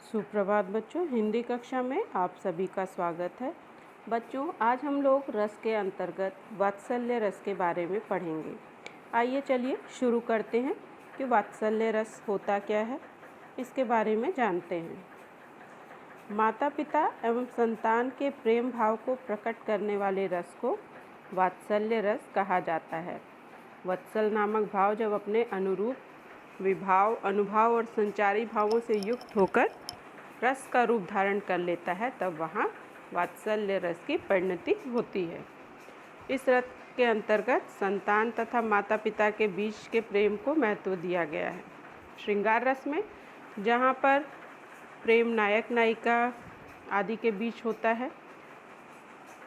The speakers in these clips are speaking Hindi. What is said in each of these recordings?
सुप्रभात बच्चों, हिंदी कक्षा में आप सभी का स्वागत है। बच्चों, आज हम लोग रस के अंतर्गत वात्सल्य रस के बारे में पढ़ेंगे। आइए चलिए शुरू करते हैं कि वात्सल्य रस होता क्या है, इसके बारे में जानते हैं। माता पिता एवं संतान के प्रेम भाव को प्रकट करने वाले रस को वात्सल्य रस कहा जाता है। वत्सल नामक भाव जब अपने अनुरूप विभाव, अनुभाव और संचारी भावों से युक्त होकर रस का रूप धारण कर लेता है, तब वहाँ वात्सल्य रस की परिणति होती है। इस रस के अंतर्गत संतान तथा माता पिता के बीच के प्रेम को महत्व दिया गया है। श्रृंगार रस में जहाँ पर प्रेम नायक नायिका आदि के बीच होता है,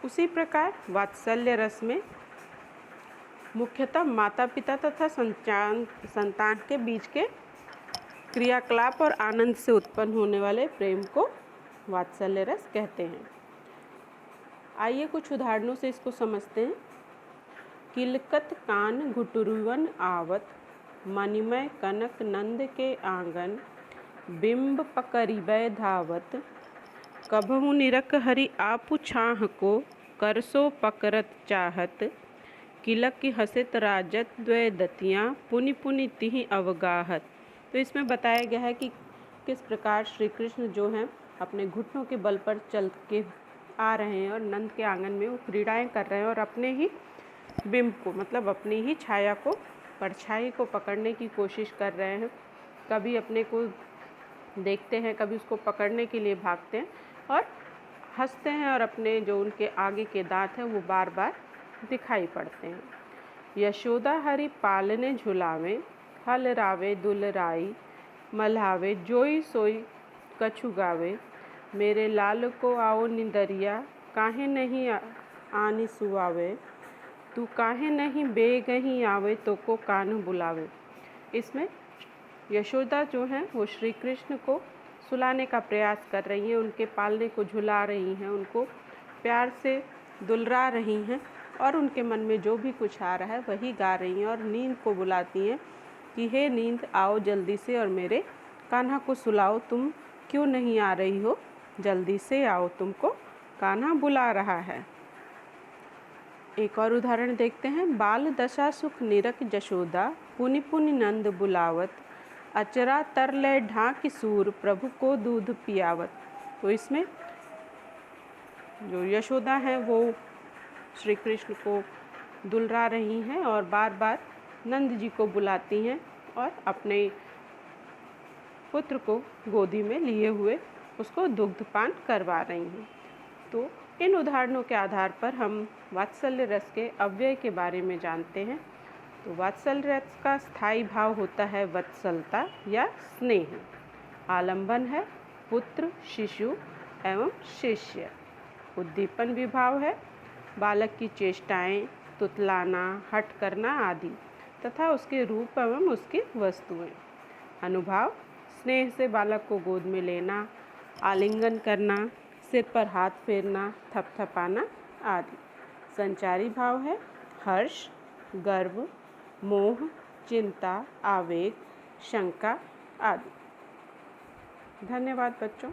उसी प्रकार वात्सल्य रस में मुख्यतः माता पिता तथा संतान के बीच के क्रियाकलाप और आनंद से उत्पन्न होने वाले प्रेम को वात्सल्य रस कहते हैं। आइए कुछ उदाहरणों से इसको समझते हैं। किलकत कान घुटुरुवन आवत, मणिमय कनक नंद के आंगन, बिंब पकरिबै धावत, कभहु निरख हरि आपु छाह को, करसो पकरत चाहत, किलक की हसित राजत द्वय दतियाँ, पुनि पुनि तिहि अवगाहत। तो इसमें बताया गया है कि किस प्रकार श्री कृष्ण जो हैं अपने घुटनों के बल पर चल के आ रहे हैं और नंद के आंगन में वो क्रीड़ाएं कर रहे हैं और अपने ही बिंब को, मतलब अपनी ही छाया को, परछाई को पकड़ने की कोशिश कर रहे हैं। कभी अपने को देखते हैं, कभी उसको पकड़ने के लिए भागते हैं और हंसते हैं और अपने जो उनके आगे के दांत हैं वो बार बार दिखाई पड़ते हैं। यशोदा हरि पालने झुलावे, हल रावे दुलराई, मल्हावे जोई सोई कछु गावे, मेरे लाल को आओ निदरिया, काहे नहीं आनी सुआवे, तू काहे नहीं बेगहीं आवे, तो को कान्ह बुलावे। इसमें यशोदा जो हैं वो श्री कृष्ण को सुलाने का प्रयास कर रही हैं, उनके पालने को झुला रही हैं, उनको प्यार से दुलरा रही हैं और उनके मन में जो भी कुछ आ रहा है वही गा रही हैं और नींद को बुलाती हैं कि हे नींद आओ जल्दी से और मेरे कान्हा को सुलाओ, तुम क्यों नहीं आ रही हो, जल्दी से आओ, तुमको कान्हा बुला रहा है। एक और उदाहरण देखते हैं। बाल दशा सुख निरख जशोदा, पुनि पुनि नंद बुलावत, अचरा तरलय ढांक सूर, प्रभु को दूध पियावत। तो इसमें जो यशोदा हैं वो श्री कृष्ण को दुलरा रही हैं और बार बार नंद जी को बुलाती हैं और अपने पुत्र को गोदी में लिए हुए उसको दुग्धपान करवा रही हैं। तो इन उदाहरणों के आधार पर हम वात्सल्य रस के अव्यय के बारे में जानते हैं। तो वात्सल्य रस का स्थायी भाव होता है वत्सलता या स्नेह। आलंबन है पुत्र, शिशु एवं शिष्य। उद्दीपन विभाव है बालक की चेष्टाएं, तुतलाना, हठ करना आदि तथा उसके रूप एवं उसकी वस्तुएं। अनुभाव स्नेह से बालक को गोद में लेना, आलिंगन करना, सिर पर हाथ फेरना, थपथपाना आदि। संचारी भाव है हर्ष, गर्व, मोह, चिंता, आवेग, शंका आदि। धन्यवाद बच्चों।